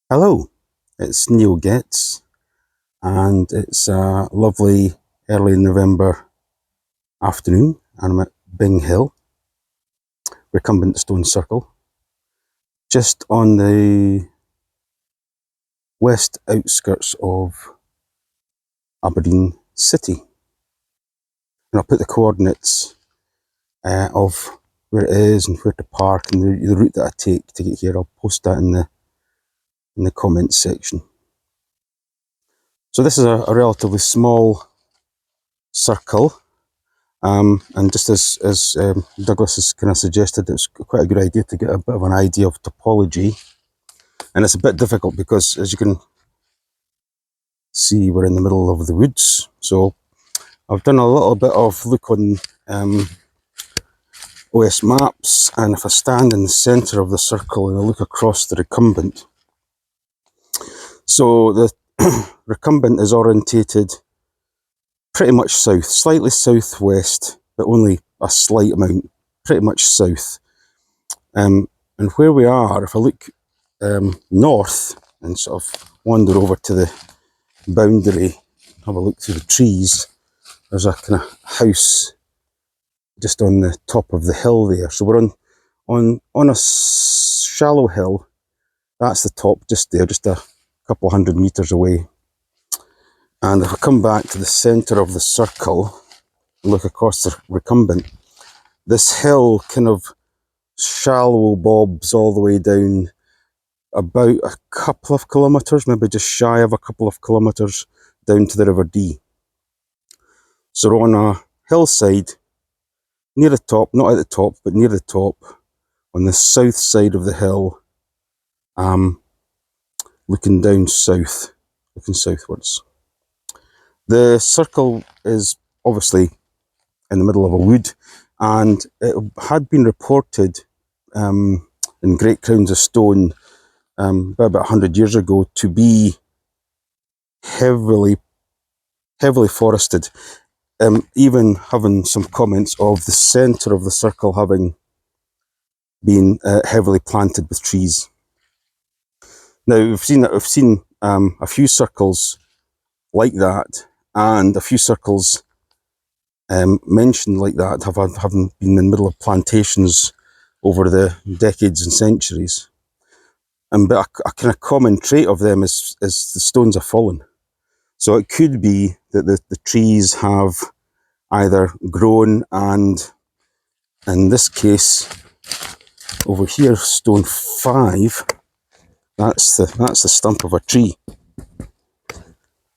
Hello, it's Neil Getz, and it's a lovely early November afternoon, and I'm at Binghill, Recumbent Stone Circle, just on the west outskirts of Aberdeen City. And I'll put the coordinates of where it is and where to park and the route that I take to get here. I'll post that in the comments section. So this is a relatively small circle. And just as Douglas has kind of suggested, it's quite a good idea to get a bit of an idea of topology. And it's a bit difficult because, as you can see, we're in the middle of the woods. So I've done a little bit of look on OS maps, and if I stand in the centre of the circle and I look across the recumbent, so the recumbent is orientated pretty much south, slightly southwest, but only a slight amount, pretty much south. And where we are, if I look north and sort of wander over to the boundary, have a look through the trees, there's a kind of house just on the top of the hill there. So we're on a shallow hill. That's the top just there, just a couple of 100 metres away. And if I come back to the centre of the circle, look across the recumbent, this hill kind of shallow bobs all the way down about a couple of kilometres, maybe just shy of a couple of kilometres down to the River Dee. So we're on a hillside near the top, not at the top, but near the top, on the south side of the hill, looking down south, looking southwards. The circle is obviously in the middle of a wood, and it had been reported in great crowns of stone about 100 years ago to be heavily forested, even having some comments of the centre of the circle having been heavily planted with trees. Now we've seen a few circles like that, and a few circles mentioned like that having been in the middle of plantations over the decades and centuries. But a kind of common trait of them is the stones have fallen. So it could be that the trees have either grown, and in this case over here, stone 5, that's the stump of a tree.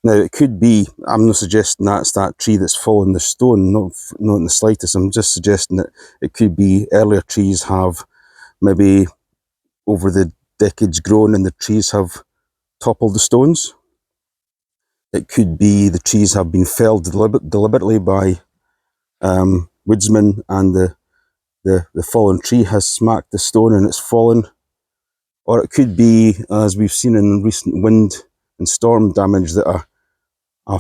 Now it could be, I'm not suggesting that's that tree that's fallen the stone, not in the slightest. I'm just suggesting that it could be earlier trees have maybe over the decades grown and the trees have toppled the stones. It could be the trees have been felled deliberately by woodsmen, and the fallen tree has smacked the stone and it's fallen. Or it could be, as we've seen in recent wind and storm damage, that a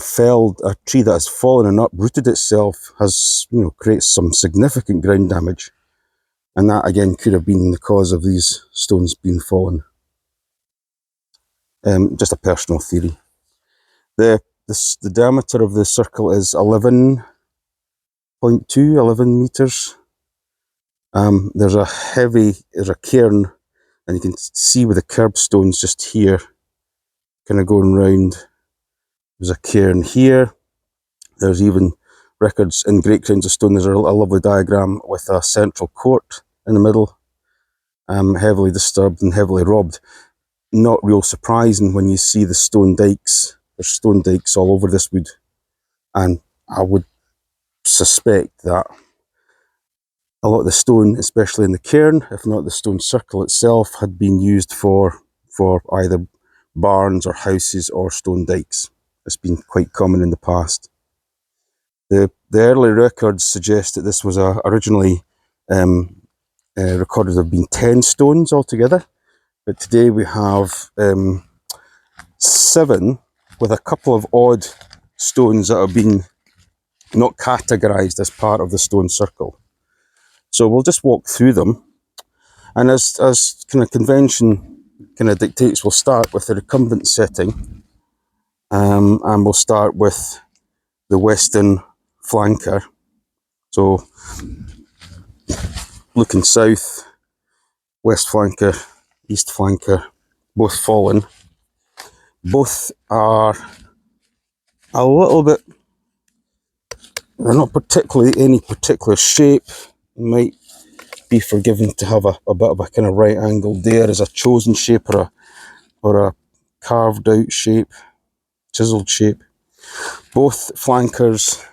tree that has fallen and uprooted itself has, creates some significant ground damage. And that again could have been the cause of these stones being fallen. Just a personal theory. The diameter of the circle is 11 metres. There's a cairn, and you can see with the curbstones just here, kind of going round. There's a cairn here. There's even records in great crowns of stone. There's a lovely diagram with a central court in the middle, heavily disturbed and heavily robbed. Not real surprising when you see the stone dikes. There's stone dikes all over this wood, and I would suspect that a lot of the stone, especially in the cairn, if not the stone circle itself, had been used for either barns or houses or stone dikes. It's been quite common in the past. The early records suggest that this was originally recorded to have been 10 stones altogether, but today we have 7, with a couple of odd stones that have been not categorised as part of the stone circle. So we'll just walk through them, and as kind of convention kind of dictates we'll start with the recumbent setting, and we'll start with the western flanker. So looking south, west flanker, east flanker, both fallen. Both are a little bit, they're not particularly any particular shape. You might be forgiven to have a bit of a kind of right angle there as a chosen shape or a carved out shape, chiseled shape. Both flankers,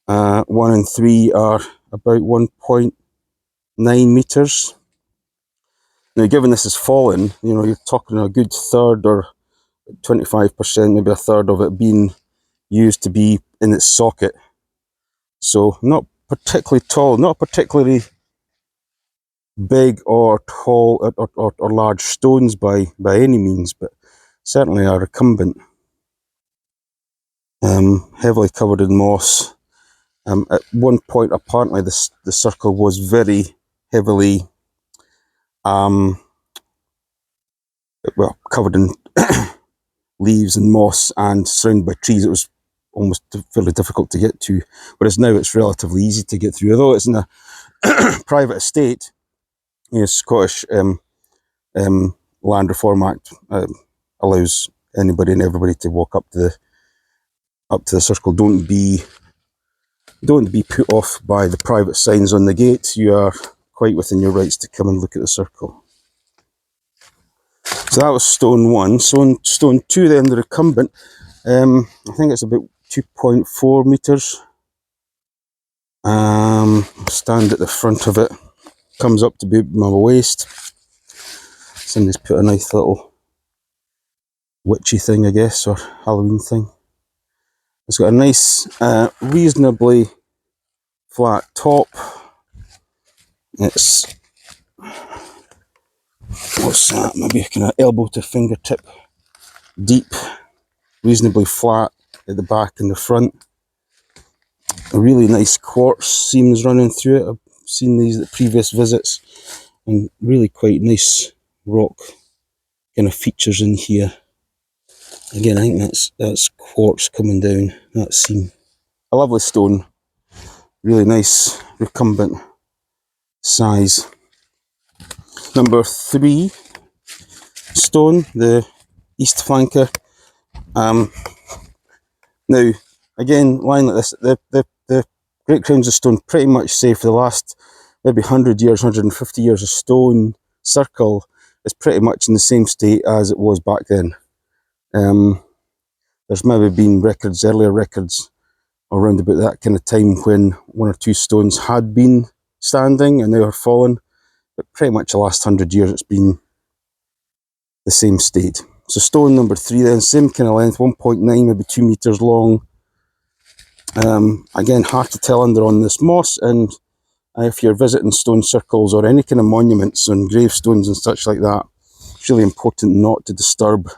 1 and 3, are about 1.9 metres. Now, given this is fallen, you're talking a good third or 25%, maybe a third of it being used to be in its socket. So not particularly tall, not particularly big or tall or large stones by any means, but certainly a recumbent. Heavily covered in moss. At one point, apparently, the circle was very heavily covered in leaves and moss and surrounded by trees. It was almost fairly difficult to get to, whereas now it's relatively easy to get through. Although it's in a private estate, Scottish Land Reform Act allows anybody and everybody to walk up to the circle. Don't be put off by the private signs on the gate. You are quite within your rights to come and look at the circle. So that was stone 1. Stone 2 then, the recumbent. I think it's about 2.4 metres. Stand at the front of it. Comes up to be my waist. Somebody's put a nice little witchy thing, I guess, or Halloween thing. It's got a nice, reasonably flat top. It's, what's that, maybe a kind of elbow to fingertip deep, reasonably flat at the back and the front. A really nice quartz seams running through it. I've seen these at previous visits, and really quite nice rock kind of features in here. Again, I think that's quartz coming down that seam. A lovely stone, really nice recumbent size. Number 3 stone, the east flanker. Now, again, lying like this, the Great Crowns of Stone pretty much say for the last maybe 100 years, 150 years, a stone circle is pretty much in the same state as it was back then. There's maybe been earlier records around about that kind of time when 1 or 2 stones had been standing and they were fallen, but pretty much the last 100 years it's been the same state. So stone number 3 then, same kind of length, 1.9, maybe 2 metres long. Again, hard to tell under on this moss, and if you're visiting stone circles or any kind of monuments and gravestones and such like that, it's really important not to disturb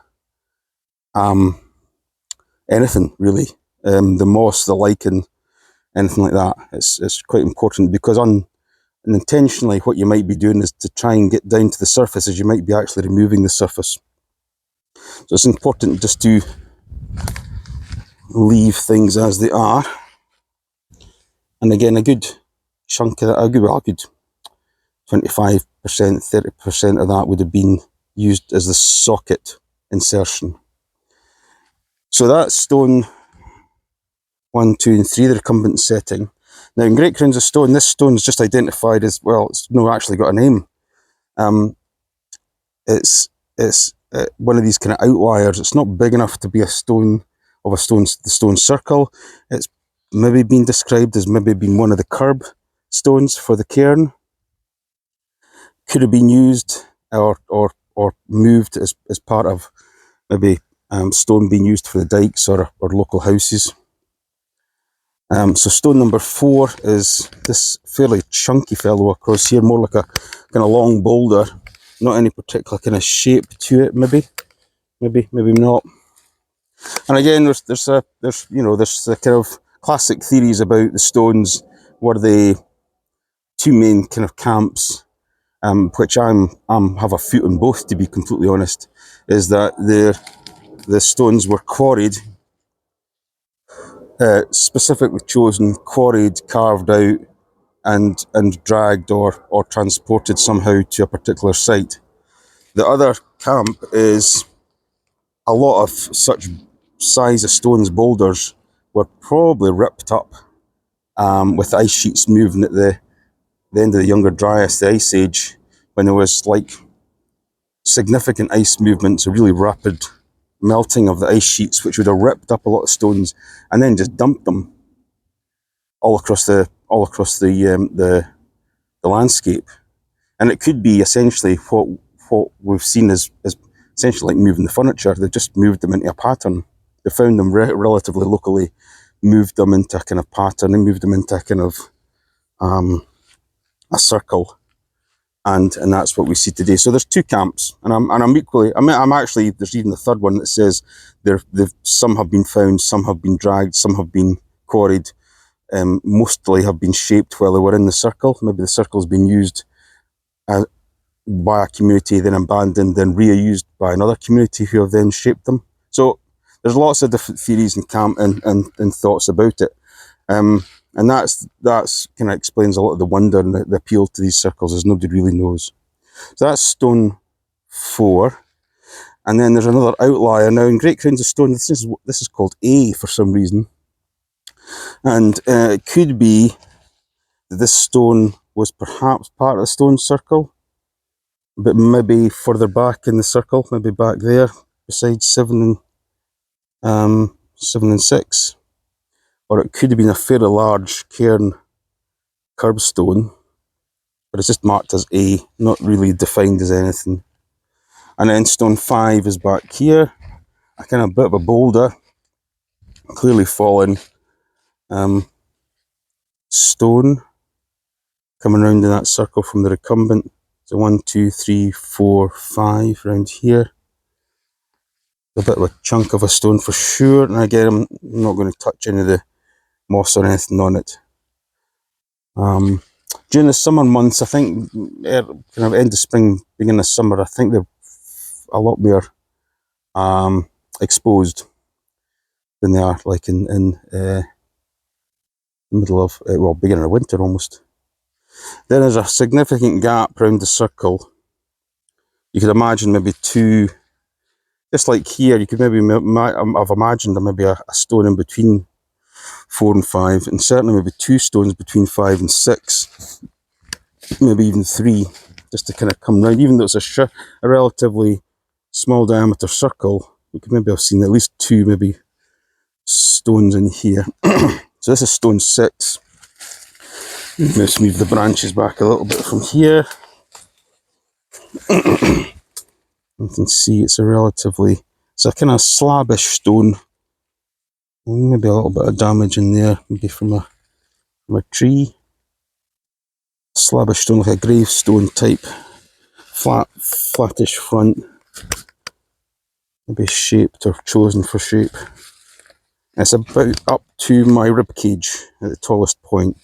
anything really. The moss, the lichen, anything like that. It's quite important, because unintentionally what you might be doing is to try and get down to the surface, as you might be actually removing the surface. So it's important just to leave things as they are. And again, a good chunk of that, a good 25%, 30% of that would have been used as the socket insertion. So that's stone 1, 2 and 3, the recumbent setting. Now in Great Crowns of Stone, this stone is just identified as, well, it's not actually got a name. It's one of these kind of outliers. It's not big enough to be the stone circle. It's maybe been described as maybe being one of the curb stones for the cairn. Could have been used or moved as part of maybe stone being used for the dikes or local houses. So stone number 4 is this fairly chunky fellow across here, more like a kind of long boulder, not any particular kind of shape to it, maybe not. And again, there's the kind of classic theories about the stones. Were they 2 main kind of camps, which have a foot on both, to be completely honest, is that the stones were quarried, specifically chosen, quarried, carved out, and dragged or transported somehow to a particular site. The other camp is a lot of such size of stones, boulders, were probably ripped up with ice sheets moving at the end of the Younger Dryas, the Ice Age, when there was like significant ice movements, a really rapid melting of the ice sheets, which would have ripped up a lot of stones and then just dumped them all across the landscape. And it could be essentially what we've seen as essentially like moving the furniture. They've just moved them into a pattern. They found them relatively locally, moved them into a kind of pattern, and moved them into a kind of a circle, and that's what we see today. So there's two camps, and I'm equally. I'm actually. There's even the third one that says some have been found, some have been dragged, some have been quarried. Mostly have been shaped while they were in the circle. Maybe the circle's been used by a community, then abandoned, then reused by another community who have then shaped them. So there's lots of different theories and thoughts about it. And that's kind of explains a lot of the wonder and the appeal to these circles, as nobody really knows. So that's stone 4. And then there's another outlier. Now in Great Crowns of Stone, this is called A for some reason. And it could be that this stone was perhaps part of the stone circle, but maybe further back in the circle, maybe back there, beside 7 and 6. Or it could have been a fairly large cairn curbstone, but it's just marked as A, not really defined as anything. And then stone 5 is back here, a kind of bit of a boulder, clearly fallen stone, coming around in that circle from the recumbent. So 1, 2, 3, 4, 5 around here. A bit of a chunk of a stone for sure, and again, I'm not going to touch any of the moss or anything on it. During the summer months, I think, kind of end of spring, beginning of summer, I think they're a lot more exposed than they are like in the middle of, beginning of winter almost. Then there's a significant gap around the circle. You could imagine maybe 2, just like here, you could maybe, I've imagined there maybe a stone in between 4 and 5, and certainly maybe 2 stones between 5 and 6, maybe even 3, just to kind of come round. Even though it's a relatively small diameter circle, you could maybe have seen at least 2 maybe stones in here. So this is stone 6. Let's move the branches back a little bit from here. You can see it's a kind of slabbish stone. Maybe a little bit of damage in there, maybe from a tree. Slabbish stone, like a gravestone type, flattish front, maybe shaped or chosen for shape. It's about up to my rib cage at the tallest point,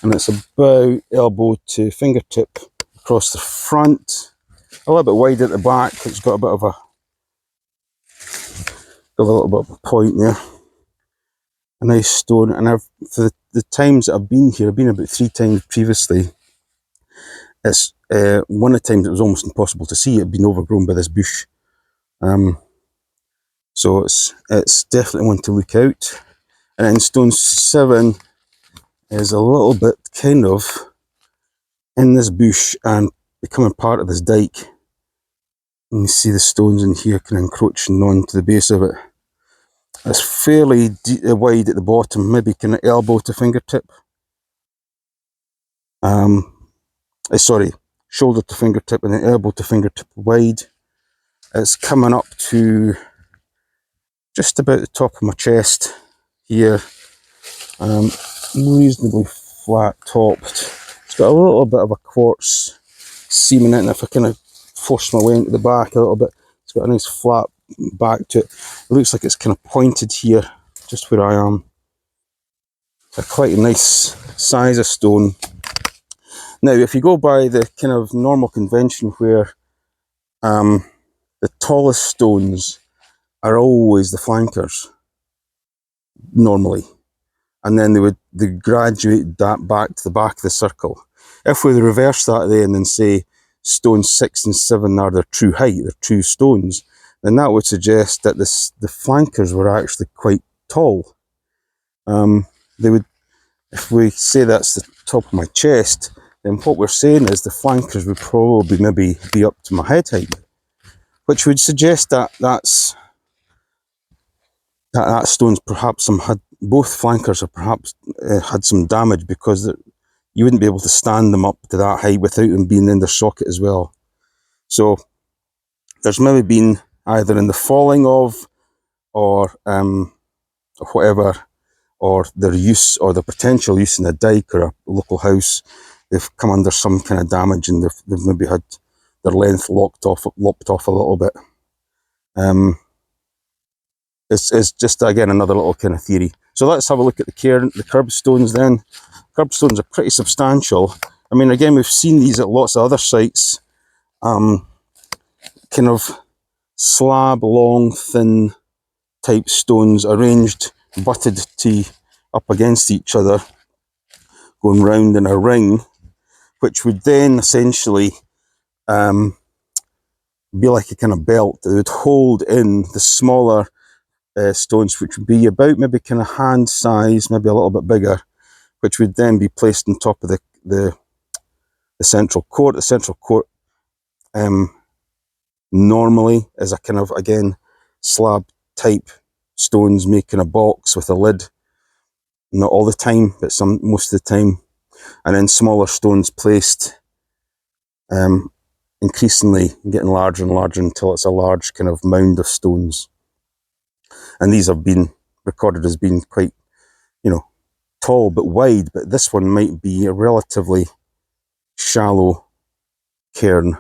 and it's about elbow to fingertip across the front, a little bit wide at the back. It's got a bit of a little bit of a point there. A nice stone, and for the times that I've been here, I've been about 3 times previously. It's one of the times it was almost impossible to see. It had been overgrown by this bush. So it's definitely one to look out. And then stone 7 is a little bit kind of in this bush and becoming part of this dike. You can see the stones in here kind of encroaching on to the base of it. It's fairly wide at the bottom, maybe kind of elbow to fingertip. Sorry, shoulder to fingertip and then elbow to fingertip wide. It's coming up to just about the top of my chest here. Reasonably flat topped. It's got a little bit of a quartz seam in it, and if I kind of force my way into the back a little bit, it's got a nice flat back to it. It looks like it's kind of pointed here, just where I am. It's quite a nice size of stone. Now, if you go by the kind of normal convention where the tallest stones are always the flankers, normally, and then they graduate that back to the back of the circle. If we reverse that then and say stones 6 and 7 are their true height, their true stones, then that would suggest that the flankers were actually quite tall. They would, if we say that's the top of my chest, then what we're saying is the flankers would probably maybe be up to my head height, which would suggest that that stone's perhaps both flankers have perhaps had some damage, because you wouldn't be able to stand them up to that height without them being in their socket as well. So there's maybe been either in the falling of, or whatever, or their use or the potential use in a dike or a local house, they've come under some kind of damage, and they've maybe had their length lopped off a little bit. It's just, again, another little kind of theory. So let's have a look at the curbstones then. Curbstones are pretty substantial. I mean, again, we've seen these at lots of other sites. Kind of slab, long, thin type stones arranged, butted up against each other, going round in a ring, which would then essentially be like a kind of belt that would hold in the smaller stones, which would be about maybe kind of hand size, maybe a little bit bigger, which would then be placed on top of the central court. The central court normally is a kind of, again, slab type stones making a box with a lid. Not all the time, but most of the time. And then smaller stones placed, increasingly getting larger and larger until it's a large kind of mound of stones. And these have been recorded as being quite, tall but wide, but this one might be a relatively shallow cairn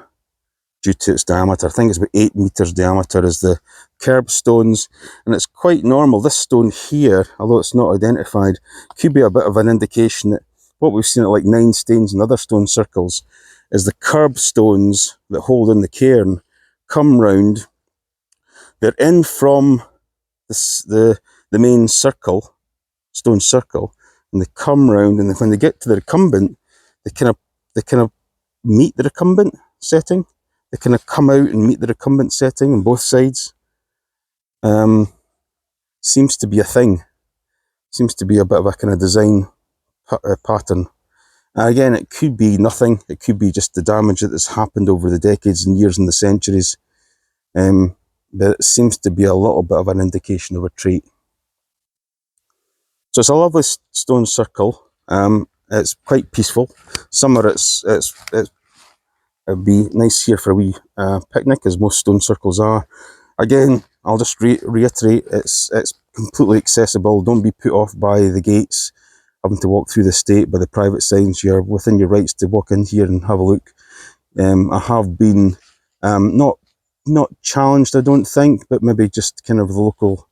due to its diameter. I think it's about 8 meters diameter is the curbstones, and it's quite normal. This stone here, although it's not identified, could be a bit of an indication that what we've seen at like 9 Stains and other stone circles is the curbstones that hold in the cairn come round. They're in from the main circle, stone circle, and they come round, and when they get to the recumbent, they kind of meet the recumbent setting. They kind of come out and meet the recumbent setting on both sides. Seems to be a thing. Seems to be a bit of a kind of design pattern. Again, it could be nothing. It could be just the damage that has happened over the decades and years and the centuries. But it seems to be a little bit of an indication of a trait. So it's a lovely stone circle. It's quite peaceful. Summer, it'd be nice here for a wee picnic, as most stone circles are. Again, I'll just reiterate, it's completely accessible. Don't be put off by the gates, having to walk through the estate, by the private signs. You're within your rights to walk in here and have a look. I have been not challenged, I don't think, but maybe just kind of the local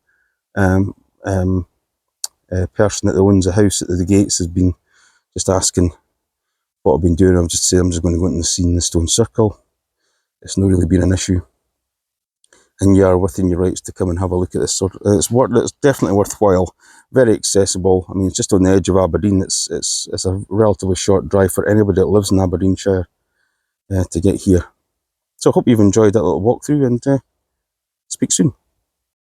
person that owns the house at the gates has been just asking what I've been doing. I've just said I'm just going to go into the scene in the stone circle. It's not really been an issue, and you are within your rights to come and have a look at this. It's definitely worthwhile. Very accessible. I mean, it's just on the edge of Aberdeen. It's a relatively short drive for anybody that lives in Aberdeenshire to get here. So I hope you've enjoyed that little walkthrough, and speak soon.